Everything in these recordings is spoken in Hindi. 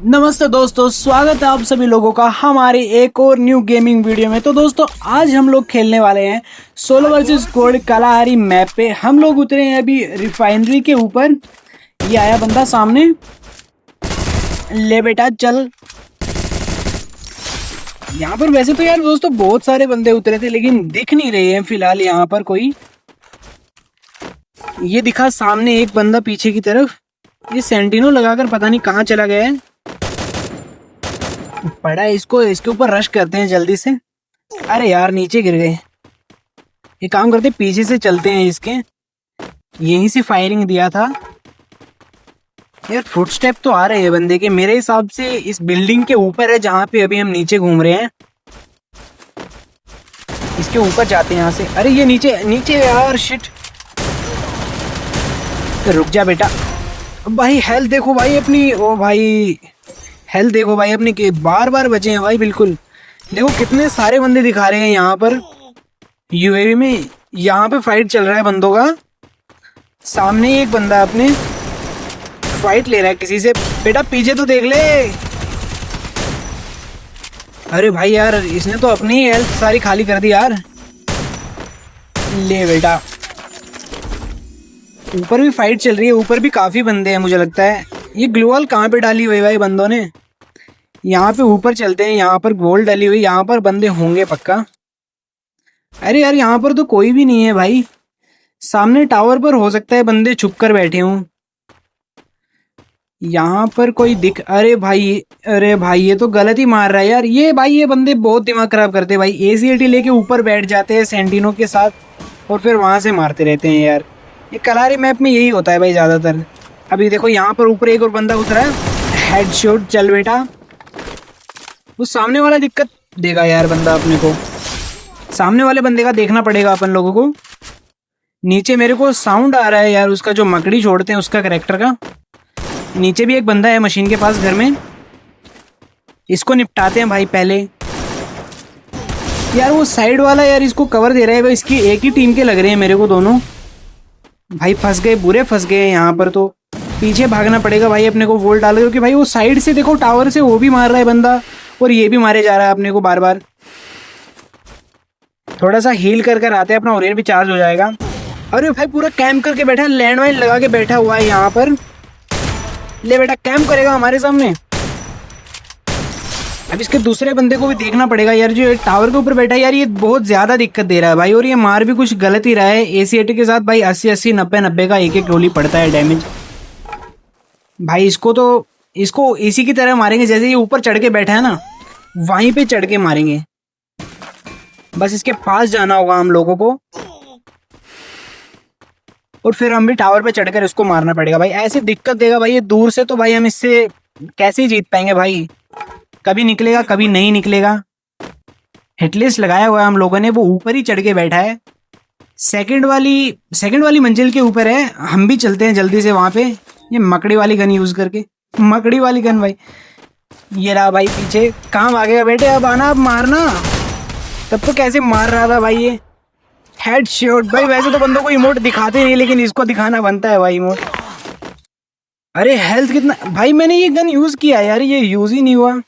नमस्ते दोस्तों, स्वागत है आप सभी लोगों का हमारे एक और न्यू गेमिंग वीडियो में। तो दोस्तों आज हम लोग खेलने वाले हैं solo versus squad Kalahari map पे। हम लोग उतरे हैं अभी रिफाइनरी के ऊपर। ये आया बंदा सामने, ले बेटा चल। यहाँ पर वैसे तो यार दोस्तों बहुत सारे बंदे उतरे थे लेकिन दिख नहीं रहे हैं फिलहाल यहाँ पर कोई। ये दिखा सामने एक बंदा पीछे की तरफ, ये सेंटिनो लगाकर पता नहीं कहाँ चला गया है। पड़ा है इसको, इसके ऊपर रश करते हैं जल्दी से। अरे यार नीचे गिर गए। ये काम करते पीछे से चलते हैं इसके, यहीं से फायरिंग दिया था यार। फुटस्टेप तो आ रहे हैं बंदे के, मेरे हिसाब से इस बिल्डिंग के ऊपर है जहाँ पे अभी हम नीचे घूम रहे हैं। इसके ऊपर जाते हैं यहाँ से। अरे ये नीचे नीचे यार, शिट। रुक जा बेटा। भाई हेल्थ देखो भाई अपनी, ओ भाई हेल्थ देखो भाई अपनी, के बार बार बचे हैं भाई। बिल्कुल देखो कितने सारे बंदे दिखा रहे हैं यहाँ पर यूएवी में। यहाँ पे फाइट चल रहा है बंदों का। सामने एक बंदा अपने फाइट ले रहा है किसी से। बेटा पीछे तो देख ले। अरे भाई यार इसने तो अपनी हेल्थ सारी खाली कर दी यार। ले बेटा, ऊपर भी फाइट चल रही है, ऊपर भी काफी बंदे हैं मुझे लगता है। ये ग्लोअल कहाँ पे डाली हुई भाई बंदों ने? यहाँ पे ऊपर चलते हैं, यहाँ पर गोल्ड डाली हुई, यहाँ पर बंदे होंगे पक्का। अरे यार यहाँ पर तो कोई भी नहीं है भाई। सामने टावर पर हो सकता है बंदे छुप कर बैठे हों। यहाँ पर कोई दिख, अरे भाई ये तो गलत ही मार रहा है यार। ये भाई ये बंदे बहुत दिमाग खराब करते हैं भाई। एसीएटी लेके ऊपर बैठ जाते हैं सेंटिनो के साथ और फिर वहां से मारते रहते हैं यार। ये कलारी मैप में यही होता है भाई ज्यादातर। अभी देखो यहाँ पर ऊपर एक और बंदा उतरा है, हेडशॉट। चल बेटा, वो सामने वाला दिक्कत देगा यार बंदा अपने को। सामने वाले बंदे का देखना पड़ेगा अपन लोगों को। नीचे मेरे को साउंड आ रहा है यार उसका, जो मकड़ी छोड़ते हैं उसका कैरेक्टर का। नीचे भी एक बंदा है मशीन के पास घर में, इसको निपटाते हैं भाई पहले। यार वो साइड वाला यार इसको कवर दे रहा है भाई। इसकी एक ही टीम के लग रहे हैं मेरे को दोनों। भाई फंस गए, बुरे फंस गए यहाँ पर। तो पीछे भागना पड़ेगा भाई अपने को वोल्ट डाल, क्योंकि भाई वो साइड से देखो टावर से वो भी मार रहा है बंदा और ये भी मारे जा रहा है अपने को बार बार। थोड़ा सा हील कर कर आते हैं, अपना ओरियर भी चार्ज हो जाएगा। अरे भाई पूरा कैंप करके बैठा है, लैंडमाइन लगा के बैठा हुआ है यहाँ पर। ले बेटा, कैंप करेगा हमारे सामने। अब इसके दूसरे बंदे को भी देखना पड़ेगा यार, जो टावर के ऊपर बैठा है यार। ये बहुत ज्यादा दिक्कत दे रहा है भाई, और ये मार भी कुछ गलत ही रहा है। एसीएटी के साथ भाई 80-80, 90-90 का एक एक गोली पड़ता है डैमेज भाई। इसको इसी की तरह मारेंगे जैसे ये ऊपर चढ़ के बैठा है ना, वहीं पे चढ़ के मारेंगे। बस इसके पास जाना होगा हम लोगों को और फिर हम भी टावर पे चढ़कर इसको मारना पड़ेगा भाई। ऐसे दिक्कत देगा भाई ये दूर से, तो भाई हम इससे कैसे जीत पाएंगे भाई? कभी निकलेगा कभी नहीं निकलेगा। हिटलिस्ट लगाया हुआ है हम लोगों ने, वो ऊपर ही चढ़ के बैठा है। सेकंड वाली मंजिल के ऊपर है। हम भी चलते हैं जल्दी से वहां पे, ये मकड़ी वाली गन यूज करके। मकड़ी वाली गन भाई, ये रहा भाई पीछे। कहाँ भागेगा बेटे? अब आना, अब मारना। तब तो कैसे मार रहा था भाई ये। हेडशॉट भाई। वैसे तो बंदों को इमोट दिखाते नहीं, लेकिन इसको दिखाना बनता है भाई इमोट। अरे हेल्थ कितना भाई, मैंने ये गन यूज किया यार, ये यूज ही नहीं हुआ।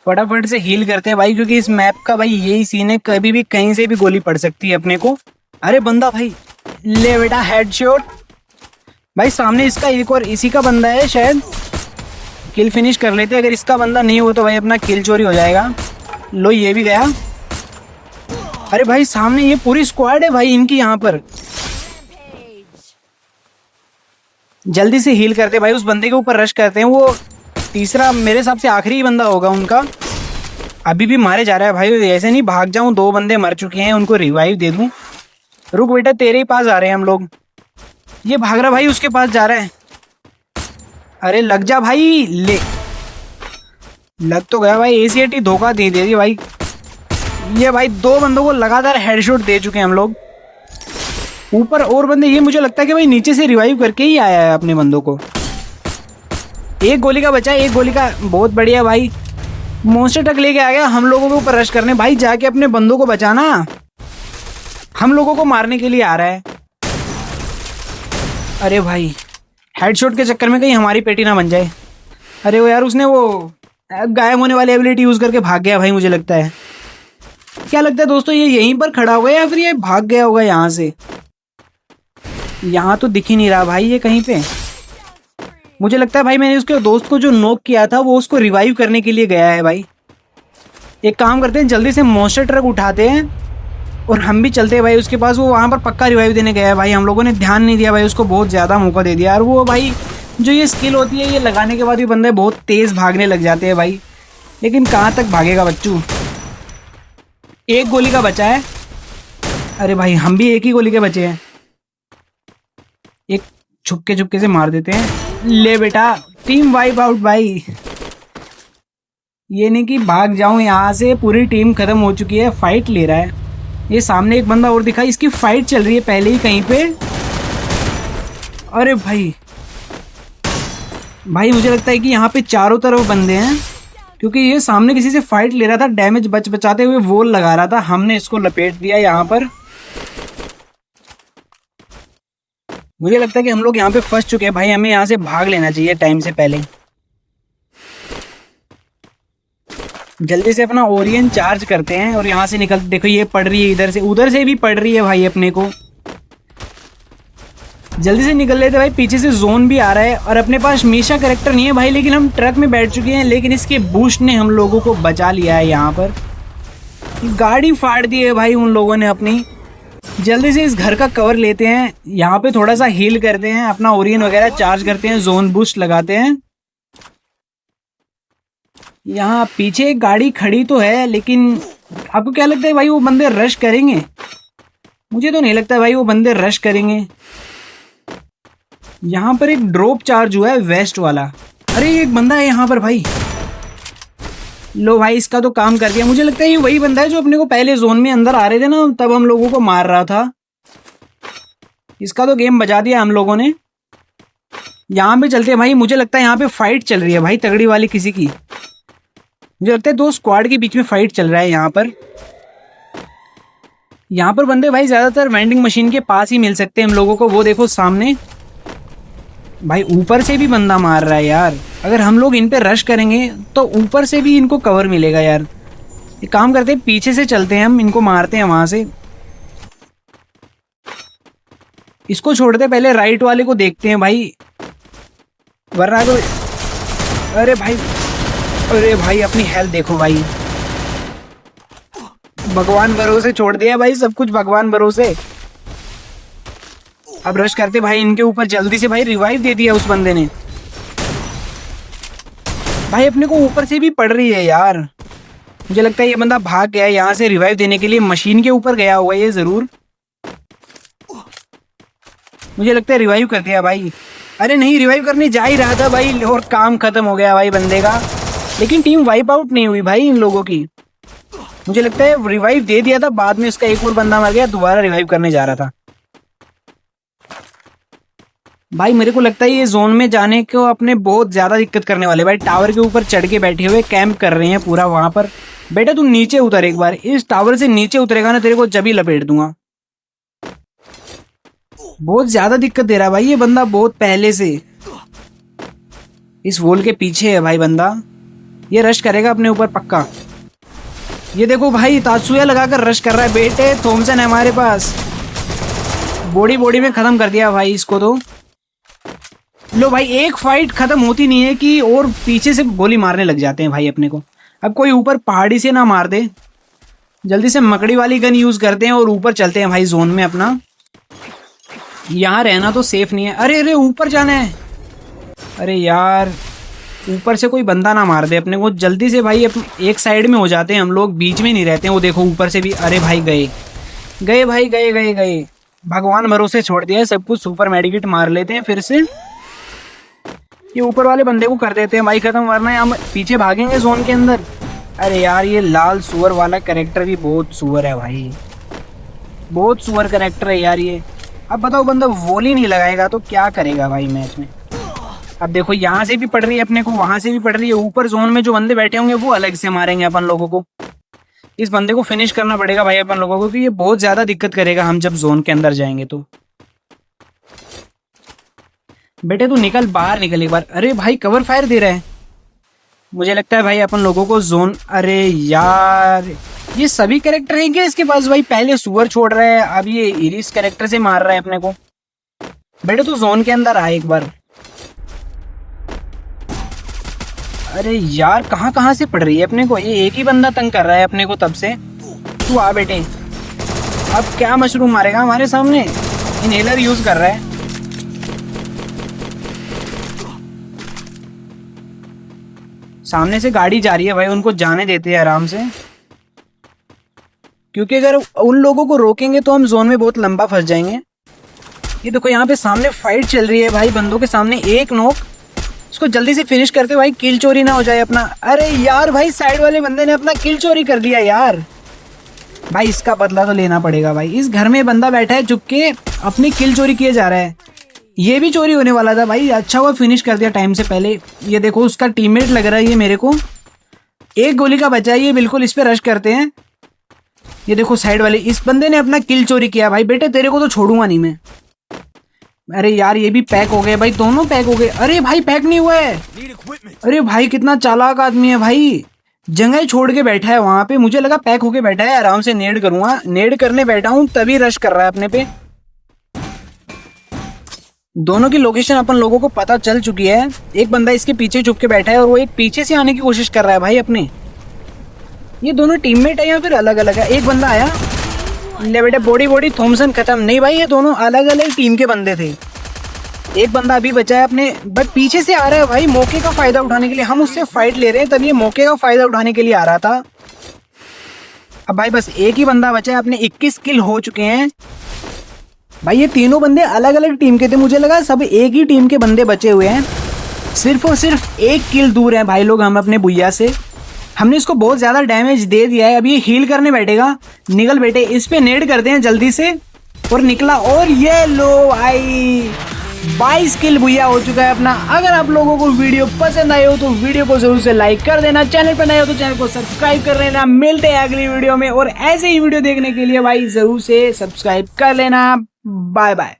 फटाफट से हील करते हैं भाई, क्योंकि इस मैप का भाई यही सीन है, कभी भी कहीं से भी गोली पड़ सकती है अपने को। अरे बंदा भाई, ले बेटा हेडशॉट भाई। सामने इसका एक और इसी का बंदा है शायद। किल फिनिश कर लेते, अगर इसका बंदा नहीं हो तो भाई अपना किल चोरी हो जाएगा। लो ये भी गया। अरे भाई सामने ये पूरी स्क्वाड है भाई इनकी यहाँ पर। जल्दी से हील करते भाई, उस बंदे के ऊपर रश करते हैं। वो तीसरा मेरे हिसाब से आखिरी बंदा होगा उनका। अभी भी मारे जा रहा है भाई, ऐसे नहीं भाग जाऊं। 2 बंदे मर चुके हैं, उनको रिवाइव दे दूं। रुक बेटा, तेरे ही पास आ रहे हैं हम लोग। ये भाग रहा भाई, उसके पास जा रहा है। अरे लग जा भाई। ले, लग तो गया भाई। एसीएटी धोखा दे दी भाई। ये भाई 2 बंदों को लगातार हेडशॉट दे चुके हैं हम लोग। ऊपर और बंदे, ये मुझे लगता है कि भाई नीचे से रिवाइव करके ही आया है अपने बंदों को। एक गोली का बचा है, एक गोली का। बहुत बढ़िया भाई, मॉन्स्टर ट्रक लेके आ गया हम लोगों के ऊपर रश करने। भाई जाके अपने बंदों को बचाना, हम लोगों को मारने के लिए आ रहा है। अरे भाई हेडशॉट के चक्कर में कहीं हमारी पेटी ना बन जाए। अरे वो यार उसने वो गायब होने वाली एबिलिटी यूज करके भाग गया भाई, मुझे लगता है। क्या लगता है दोस्तों, ये यहीं पर खड़ा हुआ है या फिर ये भाग गया होगा यहाँ से? यहाँ तो दिख ही नहीं रहा भाई ये कहीं पे। मुझे लगता है भाई मैंने उसके दोस्त को जो नॉक किया था वो उसको रिवाइव करने के लिए गया है भाई। एक काम करते हैं, जल्दी से मॉन्स्टर ट्रक उठाते हैं और हम भी चलते हैं भाई उसके पास। वो वहाँ पर पक्का रिवाइव देने गया है भाई, हम लोगों ने ध्यान नहीं दिया भाई, उसको बहुत ज़्यादा मौका दे दिया। और वो भाई जो ये स्किल होती है, ये लगाने के बाद भी बंदे बहुत तेज़ भागने लग जाते हैं भाई। लेकिन कहाँ तक भागेगा बच्चू? एक गोली का बचा है। अरे भाई हम भी एक ही गोली के बचे हैं। एक छुपके से मार देते हैं। ले बेटा, टीम वाइप आउट भाई। ये नहीं कि भाग जाऊं यहाँ से, पूरी टीम खत्म हो चुकी है। फाइट ले रहा है ये सामने एक बंदा और दिखा, इसकी फाइट चल रही है पहले ही कहीं पे। अरे भाई भाई मुझे लगता है कि यहाँ पे चारों तरफ बंदे हैं, क्योंकि ये सामने किसी से फाइट ले रहा था, डैमेज बचाते हुए वॉल लगा रहा था। हमने इसको लपेट दिया यहाँ पर। मुझे लगता है कि हम लोग यहाँ पे फंस चुके हैं भाई, हमें यहाँ से भाग लेना चाहिए टाइम से पहले। जल्दी से अपना ओरियन चार्ज करते हैं और यहाँ से निकल। देखो ये पड़ रही है इधर से, उधर से भी पड़ रही है भाई अपने को। जल्दी से निकल लेते भाई, पीछे से जोन भी आ रहा है। और अपने पास मीशा कैरेक्टर नहीं है भाई, लेकिन हम ट्रक में बैठ चुके हैं। लेकिन इसके बूस्ट ने हम लोगों को बचा लिया है। यहाँ पर गाड़ी फाड़ दी है भाई उन लोगों ने अपनी। जल्दी से इस घर का कवर लेते हैं, यहाँ पे थोड़ा सा हील करते हैं, अपना ओरियन वगैरह चार्ज करते हैं, जोन बूस्ट लगाते हैं। यहाँ पीछे एक गाड़ी खड़ी तो है, लेकिन आपको क्या लगता है भाई वो बंदे रश करेंगे? मुझे तो नहीं लगता भाई वो बंदे रश करेंगे। यहाँ पर एक ड्रॉप चार्ज हुआ है वेस्ट वाला। अरे एक बंदा है यहाँ पर भाई। लो भाई इसका तो काम कर दिया। मुझे लगता है ये वही बंदा है जो अपने को पहले जोन में अंदर आ रहे थे ना, तब हम लोगों को मार रहा था। इसका तो गेम बजा दिया हम लोगों ने। यहाँ पे चलते हैं भाई, मुझे लगता है यहाँ पे फाइट चल रही है भाई तगड़ी वाली किसी की। मुझे लगता है दो स्क्वाड के बीच में फाइट चल रहा है यहाँ पर। यहाँ पर बंदे भाई ज्यादातर वेंडिंग मशीन के पास ही मिल सकते हैं हम लोगों को। वो देखो सामने भाई ऊपर से भी बंदा मार रहा है यार। अगर हम लोग इन पे रश करेंगे तो ऊपर से भी इनको कवर मिलेगा यार। एक काम करते हैं, पीछे से चलते हैं, हम इनको मारते हैं वहां से। इसको छोड़ते पहले राइट वाले को देखते हैं भाई, वरना तो। अरे भाई अपनी हेल्थ देखो भाई। भगवान भरोसे छोड़ दिया भाई, सब कुछ भगवान भरोसे। अब रश करते भाई इनके ऊपर जल्दी से भाई। रिवाइव दे दिया उस बंदे ने भाई। अपने को ऊपर से भी पड़ रही है यार। मुझे लगता है ये बंदा भाग गया यहाँ से रिवाइव देने के लिए, मशीन के ऊपर गया हुआ है ये जरूर। मुझे लगता है रिवाइव कर दिया भाई। अरे नहीं, रिवाइव करने जा ही रहा था भाई और काम खत्म हो गया भाई बंदे का। लेकिन टीम वाइप आउट नहीं हुई भाई इन लोगों की। मुझे लगता है रिवाइव दे दिया था, बाद में इसका एक और बंदा मर गया, दोबारा रिवाइव करने जा रहा था भाई। मेरे को लगता है ये जोन में जाने को अपने बहुत ज्यादा दिक्कत करने वाले भाई। टावर के ऊपर चढ़ के बैठे हुए कैंप कर रहे हैं पूरा वहां पर। बेटा तू नीचे उतर एक बार, इस टावर से नीचे उतरेगा ना तेरे को जब ही लपेट दूंगा। बहुत ज्यादा दिक्कत दे रहा है भाई ये बंदा, बहुत पहले से इस वॉल के पीछे है भाई बंदा। ये रश करेगा अपने ऊपर पक्का। ये देखो भाई तात्सुया लगाकर रश कर रहा है। बेटे थॉमसन है हमारे पास, बॉडी में खत्म कर दिया भाई इसको तो। लो भाई एक फाइट खत्म होती नहीं है कि और पीछे से गोली मारने लग जाते हैं भाई अपने को। अब कोई ऊपर पहाड़ी से ना मार दे। जल्दी से मकड़ी वाली गन यूज करते हैं और ऊपर चलते हैं भाई जोन में अपना। यहाँ रहना तो सेफ नहीं है। अरे ऊपर जाना है। अरे यार ऊपर से कोई बंदा ना मार दे अपने को। जल्दी से भाई एक साइड में हो जाते हैं हम लोग, बीच में नहीं रहते हैं। वो देखो ऊपर से भी। अरे भाई गए भाई गए। भगवान भरोसे छोड़ दिया है सब कुछ। सुपर मेडिकेट मार लेते हैं फिर से। ये ऊपर वाले बंदे को कर देते हैं भाई खत्म, वरना हम पीछे भागेंगे जोन के अंदर। अरे यार ये लाल सुअर वाला कैरेक्टर भी बहुत सुअर है भाई, बहुत सुअर कैरेक्टर है यार ये। अब बताओ बंदा वॉली नहीं लगाएगा तो क्या करेगा भाई मैच में। अब देखो यहाँ से भी पड़ रही है अपने को, वहां से भी पड़ रही है। ऊपर जोन में जो बंदे बैठे होंगे वो अलग से मारेंगे अपन लोगों को। इस बंदे को फिनिश करना पड़ेगा भाई अपन लोगों को, कि ये बहुत ज्यादा दिक्कत करेगा हम जब जोन के अंदर जाएंगे तो। बेटे तू निकल, बाहर निकल एक बार। अरे भाई कवर फायर दे रहा है। मुझे लगता है भाई अपन लोगों को जोन, अरे यार ये सभी कैरेक्टर हैं क्या इसके पास भाई? पहले सुअर छोड़ रहा है, अब ये इरिस कैरेक्टर से मार रहा है अपने को। बेटे तू जोन के अंदर आ एक बार। अरे यार कहाँ कहाँ से पड़ रही है अपने को? ये एक ही बंदा तंग कर रहा है अपने को तब से। तू आ बेटे। अब क्या मशरूम मारेगा हमारे सामने? इनहेलर यूज कर रहा है। सामने से गाड़ी जा रही है भाई, उनको जाने देते हैं आराम से, क्योंकि अगर उन लोगों को रोकेंगे तो हम जोन में बहुत लंबा फंस जाएंगे। ये देखो यहाँ पे सामने फाइट चल रही है भाई, बंदों के सामने एक नोक। इसको जल्दी से फिनिश करते भाई, किल चोरी ना हो जाए अपना। अरे यार भाई साइड वाले बंदे ने अपना किल चोरी कर दिया यार। भाई इसका बदला तो लेना पड़ेगा भाई। इस घर में बंदा बैठा है चुप के, अपनी किल चोरी किए जा रहा है। ये भी चोरी होने वाला था भाई, अच्छा हुआ फिनिश कर दिया टाइम से पहले। ये देखो उसका टीममेट लग रहा है ये मेरे को, एक गोली का बचा है ये, बिल्कुल इस पे रश करते हैं। ये देखो साइड वाले इस बंदे ने अपना किल चोरी किया भाई। बेटे तेरे को तो छोड़ूंगा नहीं मैं। अरे यार ये भी पैक हो गए भाई, दोनों पैक हो गए। अरे भाई पैक नहीं हुआ है। अरे भाई कितना चालाक आदमी है भाई, जगह ही छोड़ के बैठा है वहां पे। मुझे लगा पैक होके बैठा है, आराम से नेड करूंगा। नेड करने बैठा हूं तभी रश कर रहा है अपने पे। दोनों की लोकेशन अपन लोगों को पता चल चुकी है। एक बंदा इसके पीछे छुप के बैठा है और वो एक पीछे से आने की कोशिश कर रहा है भाई अपने। ये दोनों टीममेट है या फिर अलग अलग है? एक बंदा आया, ले बेटे बॉडी बॉडी थॉमसन खत्म। नहीं भाई ये दोनों अलग अलग टीम के बंदे थे। एक बंदा अभी बचा है अपने, बट पीछे से आ रहा है भाई मौके का फायदा उठाने के लिए। हम उससे फाइट ले रहे हैं तब ये मौके का फायदा उठाने के लिए आ रहा था। अब भाई बस एक ही बंदा बचा है, अपने 21 किल हो चुके हैं भाई। ये तीनों बंदे अलग अलग टीम के थे, मुझे लगा सब एक ही टीम के बंदे बचे हुए हैं। सिर्फ और सिर्फ 1 किल दूर हैं भाई लोग हम अपने बुइया से। हमने इसको बहुत ज्यादा डैमेज दे दिया है। अब ये हील करने बैठेगा। निकल बेटे, इस पे नेड करते हैं जल्दी से। और निकला, और ये लो भाई 22 किल भुइया हो चुका है अपना। अगर आप लोगों को वीडियो पसंद आई हो तो वीडियो को जरूर से लाइक कर देना, चैनल पर नए हो तो चैनल को सब्सक्राइब कर लेना। मिलते हैं अगली वीडियो में, और ऐसे ही वीडियो देखने के लिए भाई जरूर से सब्सक्राइब कर लेना। Bye bye.